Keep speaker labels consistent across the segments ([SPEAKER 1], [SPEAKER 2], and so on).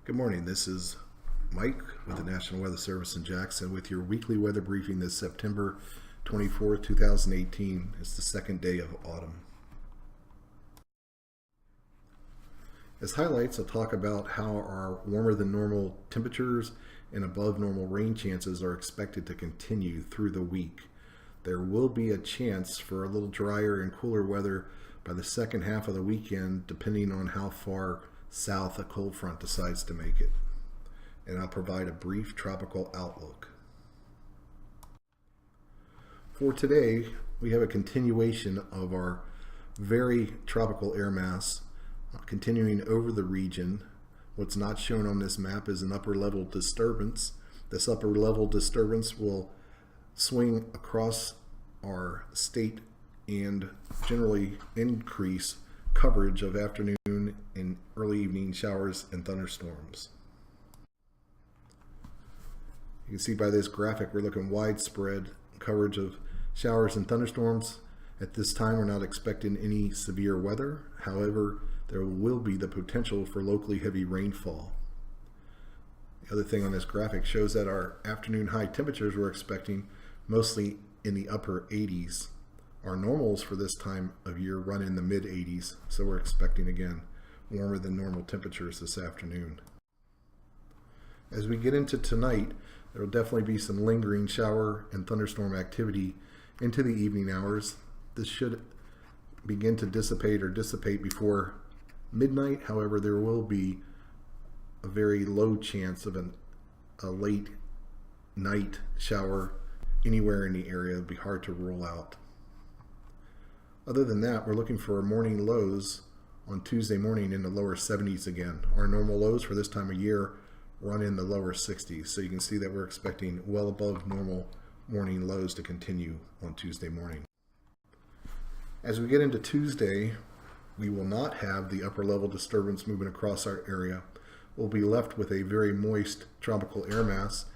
[SPEAKER 1] Good morning. This is Mike with the National Weather Service in Jackson with your weekly weather briefing this September 24th, 2018. It's the second day of autumn. As highlights, I'll talk about how our warmer than normal temperatures and above normal rain chances are expected to continue through the week. There will be a chance for a little drier and cooler weather by the second half of the weekend, depending on how far south a cold front decides to make it. And I'll provide a brief tropical outlook. For today, we have a continuation of our very tropical air mass continuing over the region. What's not shown on this map is an upper level disturbance. This upper level disturbance will swing across our state and generally increase coverage of afternoon and early evening showers and thunderstorms. You can see by this graphic we're looking widespread coverage of showers and thunderstorms. At this time we're not expecting any severe weather. However, there will be the potential for locally heavy rainfall. The other thing on this graphic shows that our afternoon high temperatures we're expecting mostly in the upper 80s. Our normals for this time of year run in the mid 80s, so we're expecting again warmer than normal temperatures this afternoon. As we get into tonight, there will definitely be some lingering shower and thunderstorm activity into the evening hours. This should begin to dissipate before midnight. However, there will be a very low chance of a late night shower anywhere in the area. It'll be hard to rule out. Other than that, we're looking for morning lows on Tuesday morning in the lower 70s again. Our normal lows for this time of year run in the lower 60s, so you can see that we're expecting well above normal morning lows to continue on Tuesday morning. As we get into Tuesday, we will not have the upper level disturbance moving across our area. We'll be left with a very moist tropical air mass,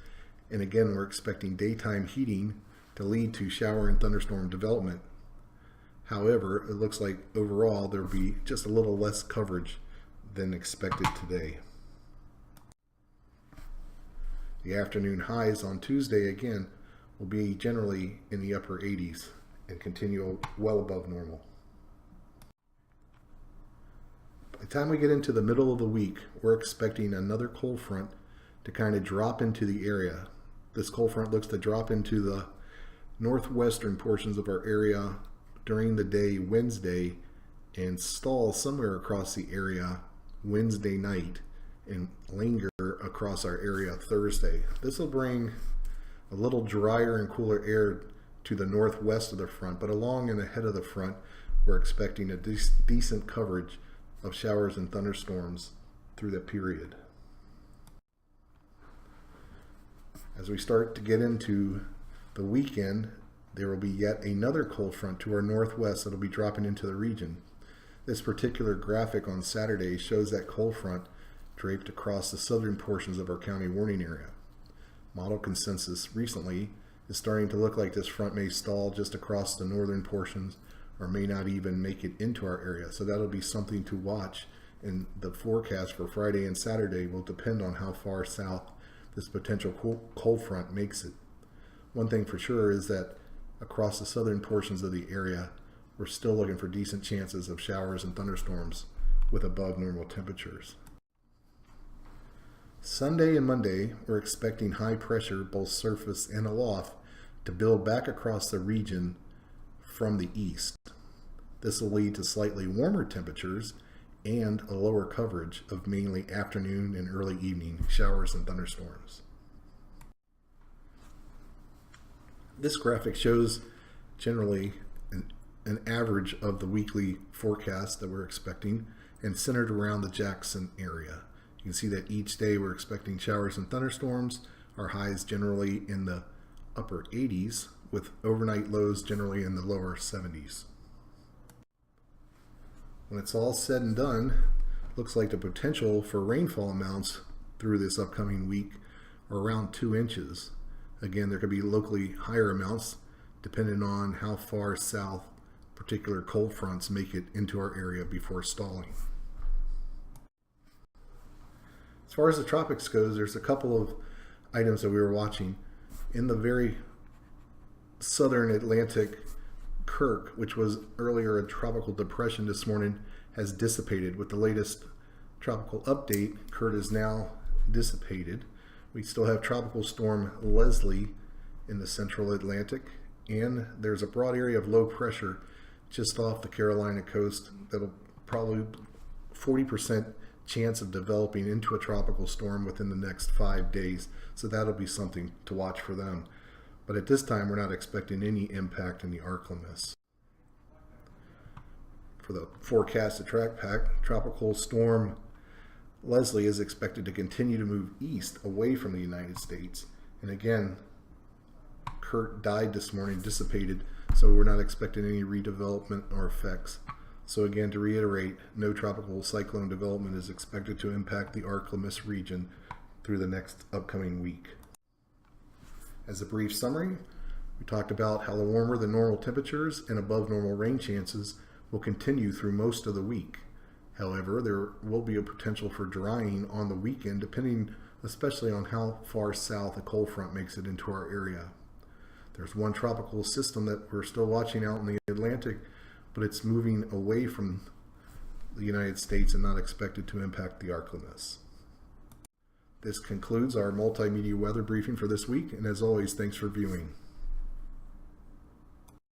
[SPEAKER 1] and again we're expecting daytime heating to lead to shower and thunderstorm development. However, it looks like overall there will be just a little less coverage than expected today. The afternoon highs on Tuesday again will be generally in the upper 80s and continue well above normal. By the time we get into the middle of the week, we're expecting another cold front to kind of drop into the area. This cold front looks to drop into the northwestern portions of our area during the day Wednesday and stall somewhere across the area Wednesday night and linger across our area Thursday. This will bring a little drier and cooler air to the northwest of the front, but along and ahead of the front we're expecting a decent coverage of showers and thunderstorms through that period. As we start to get into the weekend, there will be yet another cold front to our northwest that will be dropping into the region. This particular graphic on Saturday shows that cold front draped across the southern portions of our county warning area. Model consensus recently is starting to look like this front may stall just across the northern portions or may not even make it into our area. So that'll be something to watch, and the forecast for Friday and Saturday will depend on how far south this potential cold front makes it. One thing for sure is that across the southern portions of the area, we're still looking for decent chances of showers and thunderstorms with above normal temperatures. Sunday and Monday, we're expecting high pressure, both surface and aloft, to build back across the region from the east. This will lead to slightly warmer temperatures and a lower coverage of mainly afternoon and early evening showers and thunderstorms. This graphic shows generally an average of the weekly forecast that we're expecting and centered around the Jackson area. You can see that each day we're expecting showers and thunderstorms. Our highs generally in the upper 80s with overnight lows generally in the lower 70s. When it's all said and done, looks like the potential for rainfall amounts through this upcoming week are around 2 inches. Again, there could be locally higher amounts depending on how far south particular cold fronts make it into our area before stalling. As far as the tropics goes, there's a couple of items that we were watching. In the very southern Atlantic, Kirk, which was earlier a tropical depression this morning, has dissipated. With the latest tropical update, Kurt is now dissipated. We still have Tropical Storm Leslie in the central Atlantic, and there's a broad area of low pressure just off the Carolina coast that'll probably 40% chance of developing into a tropical storm within the next 5 days. So that'll be something to watch for them. But at this time, we're not expecting any impact in the Arclimus. For the forecasted track pack, Tropical Storm Leslie is expected to continue to move east away from the United States. And again, Kurt died this morning, dissipated, so we're not expecting any redevelopment or effects. So again, to reiterate, no tropical cyclone development is expected to impact the Arclimus region through the next upcoming week. As a brief summary, we talked about how the warmer than normal temperatures and above normal rain chances will continue through most of the week. However, there will be a potential for drying on the weekend, depending especially on how far south a cold front makes it into our area. There's one tropical system that we're still watching out in the Atlantic, but it's moving away from the United States and not expected to impact the Arclimus. This concludes our multimedia weather briefing for this week, and as always, thanks for viewing.